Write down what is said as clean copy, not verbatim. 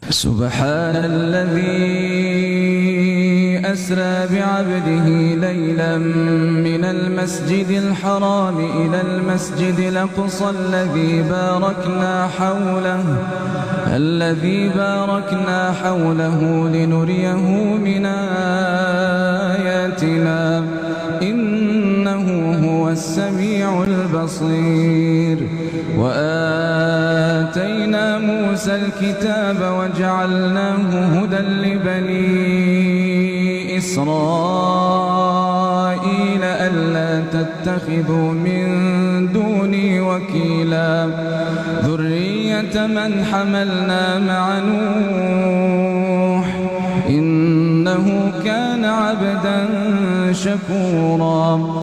سبحان الذي أسرى بعبده ليلا من المسجد الحرام إلى المسجد الأقصى الذي باركنا حوله لنريه من آياتنا إنه هو السميع البصير. وآتينا موسى الكتاب وجعلناه هدى لبني إسرائيل ألا تتخذوا من دوني وكيلا ذرية من حملنا مع نوح إنه كان عبدا شكورا.